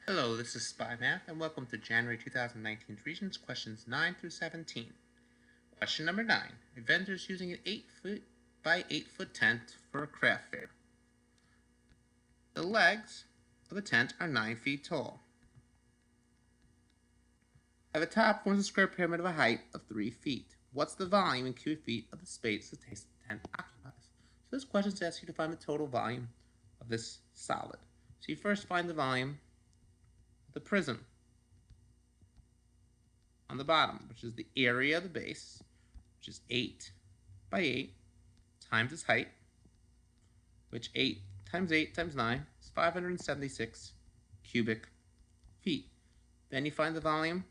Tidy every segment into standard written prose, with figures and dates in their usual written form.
Hello, this is Spy Math, and welcome to January 2019 Regents questions 9 through 17. Question number 9. A vendor is using an 8 foot by 8 foot tent for a craft fair. The legs of the tent are 9 feet tall. At the top forms a square pyramid of a height of 3 feet. What's the volume in cubic feet of the space the tent occupies? So this question asks you to find the total volume of this solid. So you first find the volume of the prism on the bottom, which is the area of the base, which is 8 by 8 times its height, which 8 times 8 times 9 is 576 cubic feet. Then you find the volume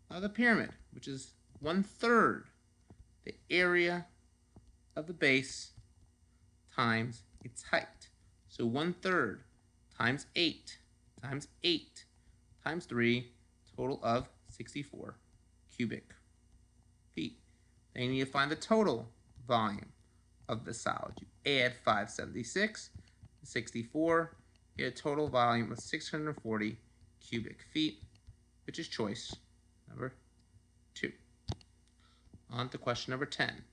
of the pyramid, which is 1/3 the area of the base times its height. So 1/3 times 8 times 8 times 3, total of 64 cubic feet. Then you need to find the total volume of the solid. You add 576 to 64, you get a total volume of 640 cubic feet, which is choice number 2. On to question number 10.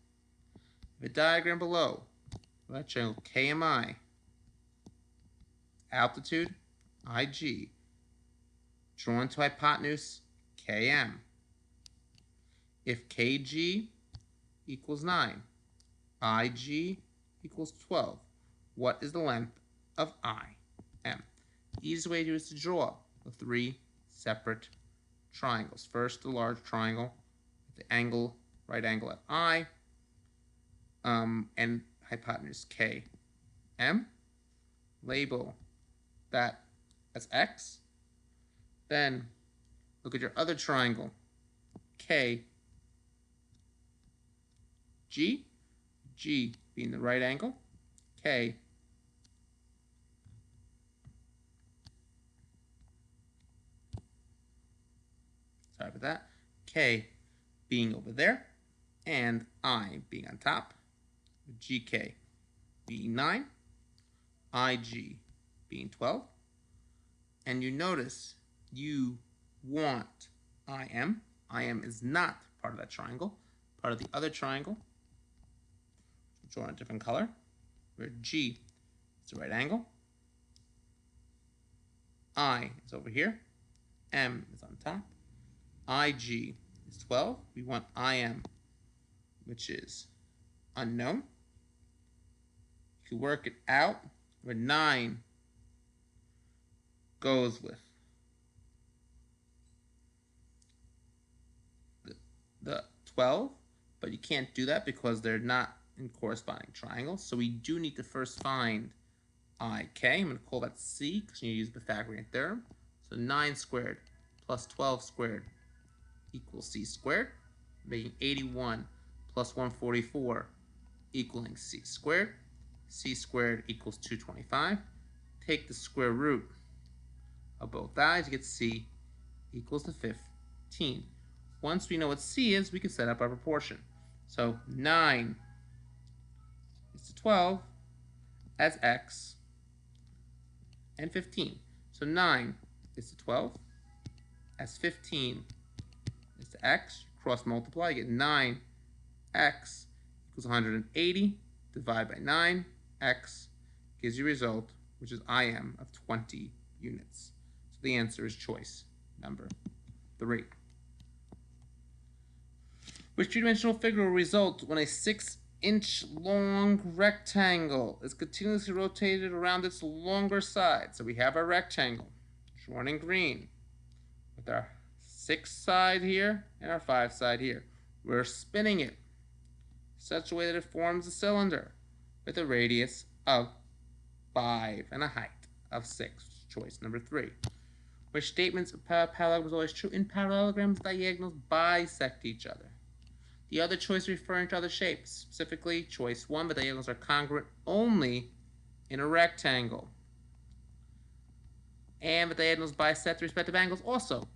The diagram below, let's show KMI, altitude IG, drawn to hypotenuse KM. If KG equals 9, IG equals 12, what is the length of IM? The easiest way to do is to draw the 3 separate triangles. First, the large triangle with the angle, right angle at I, and hypotenuse KM. Label that as X. Then look at your other triangle, KG, G being the right angle, K sorry about that, K being over there, and I being on top, GK being 9, IG being 12, and you notice you want IM. IM is not part of that triangle, part of the other triangle, drawn a different color, where G is the right angle, I is over here, M is on top, IG is 12. We want IM, which is unknown. You can work it out where 9 goes with the 12, but you can't do that because they're not in corresponding triangles. So we do need to first find IK. I'm going to call that C because you use the Pythagorean theorem. So 9 squared plus 12 squared equals C squared, making 81 plus 144 equaling C squared. C squared equals 225. Take the square root of both sides, you get C equals to 15. Once we know what C is, we can set up our proportion. So 9 is to 12 as X, and 15. So 9 is to 12 as 15 is to X. Cross multiply, you get 9X equals 180. Divide by 9, X gives you a result, which is IM of 20 units. So the answer is choice number 3. Which two-dimensional figure will result when a 6-inch long rectangle is continuously rotated around its longer side? So we have our rectangle drawn in green with our 6 side here and our 5 side here. We're spinning it such a way that it forms a cylinder with a radius of 5 and a height of 6. Choice number 3. Which statements of parallelogram is always true? In parallelograms, diagonals bisect each other. The other choice referring to other shapes, specifically choice 1, the diagonals are congruent only in a rectangle. And the diagonals bisect the respective angles also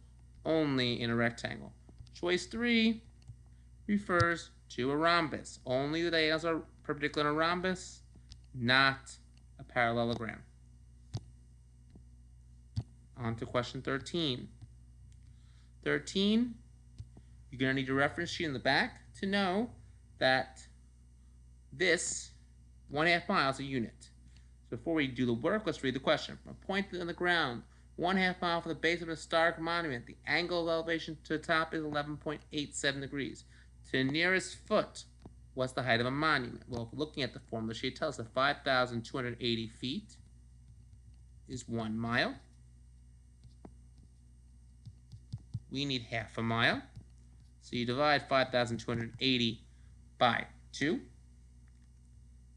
only in a rectangle. Choice 3 refers to a rhombus. Only the diagonals are perpendicular in a rhombus, not a parallelogram. On to question 13. 13, you're going to need a reference sheet in the back to know that this 1/2 mile is a unit. So before we do the work, let's read the question. From a point on the ground, 1/2 mile from the base of an historic monument, the angle of elevation to the top is 11.87 degrees. To the nearest foot, what's the height of a monument? Well, looking at the formula sheet, it tells us that 5,280 feet is 1 mile. We need 1/2 mile. So you divide 5,280 by 2.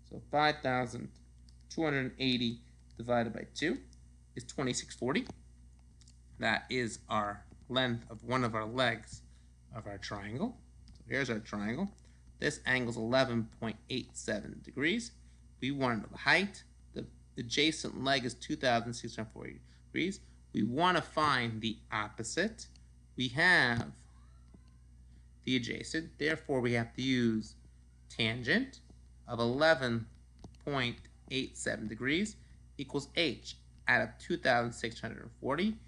So 5,280 divided by 2 is 2640. That is our length of one of our legs of our triangle. So here's our triangle. This angle is 11.87 degrees. We want to know the height. The adjacent leg is 2,640 degrees. We want to find the opposite. We have the adjacent. Therefore, we have to use tangent of 11.87 degrees equals h. Add up 2,640.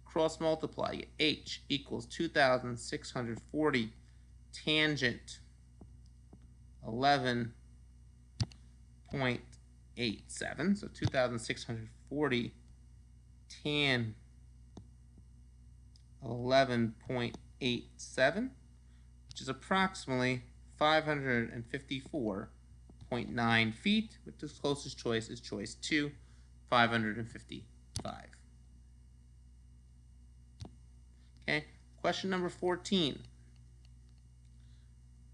Cross multiply. You get h equals 2,640 tangent 11.87. So 2,640 tan 11.87, which is approximately 554.9 feet, which the closest choice is choice 2, 555. Okay, question number 14.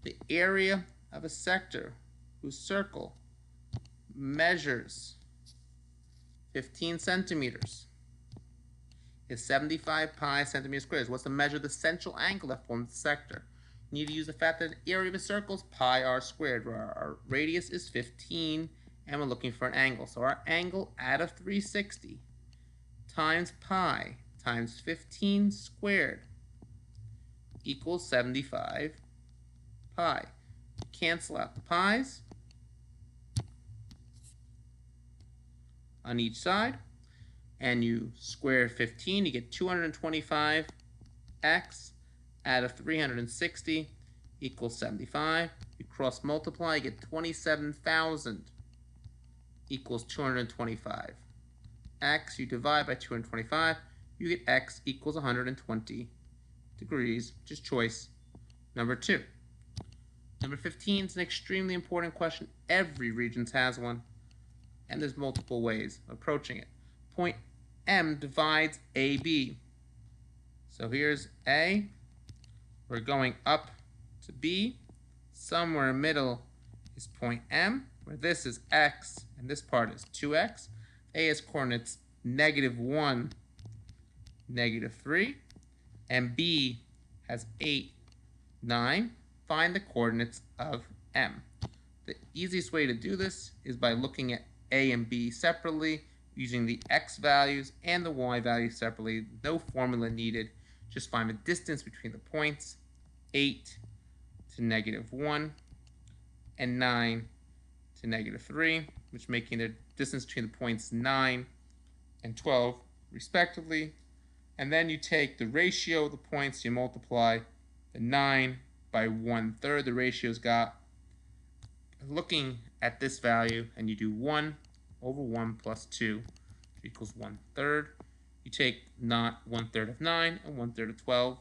The area of a sector whose circle measures 15 centimeters is 75 pi centimeters squared. What's the measure of the central angle that forms the sector? You need to use the fact that the area of a circle is pi r squared, where our radius is 15, and we're looking for an angle. So our angle out of 360 times pi times 15 squared equals 75 pi. Cancel out the pi's on each side, and you square 15, you get 225x out of 360 equals 75. You cross multiply, you get 27,000 equals 225. X, you divide by 225, you get x equals 120 degrees, which is choice number 2. Number 15 is an extremely important question. Every Regents has one, and there's multiple ways of approaching it. Point M divides AB. So here's A. We're going up to B. Somewhere in the middle is point M, where this is x, and this part is 2x. A has coordinates -1, -3, and B has 8, 9. Find the coordinates of M. The easiest way to do this is by looking at A and B separately, using the x values and the y values separately. No formula needed. Just find the distance between the points, 8 to -1 and 9 to -3, which making the distance between the points 9 and 12 respectively. And then you take the ratio of the points, you multiply the 9 by 1/3 the ratio's got. Looking at this value, and you do 1 over 1 plus 2, which equals 1/3. You take not 1/3 of 9 and 1/3 of 12.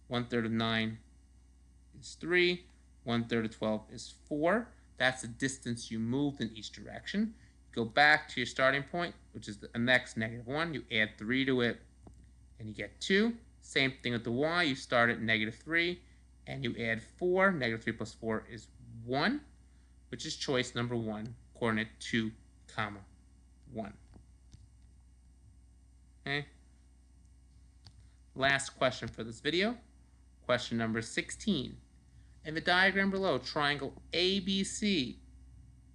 1/3 of 9 is 3. 1/3 of 12 is 4. That's the distance you moved in each direction. Go back to your starting point, which is the next -1. You add 3 to it, and you get 2. Same thing with the y. You start at -3, and you add 4. -3 plus 4 is 1, which is choice number 1, coordinate 2, 1. Okay. Last question for this video. Question number 16. In the diagram below, triangle ABC,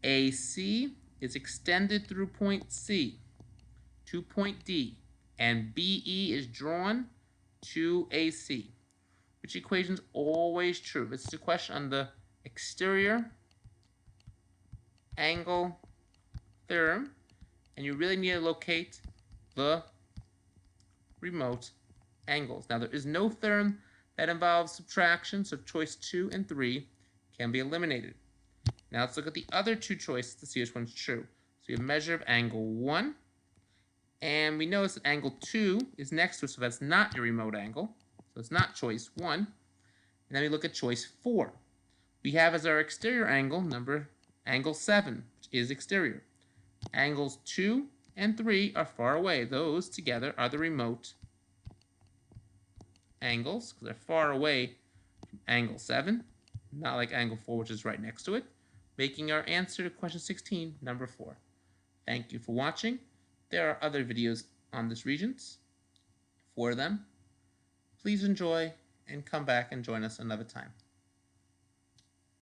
AC is extended through point C to point D, and BE is drawn to AC. Which equation is always true? This is a question on the exterior angle theorem, and you really need to locate the remote angles. Now, there is no theorem that involves subtraction, so choice 2 and 3 can be eliminated. Now, let's look at the other two choices to see which one's true. So we have measure of angle 1, and we notice that angle 2 is next to it, so that's not a remote angle. So it's not choice 1. And then we look at choice 4. We have as our exterior angle angle 7, which is exterior. Angles 2 and 3 are far away. Those together are the remote angles because they're far away from angle 7, not like angle 4, which is right next to it, making our answer to question 16 number 4. Thank you for watching. There are other videos on this Regents for them. Please enjoy and come back and join us another time.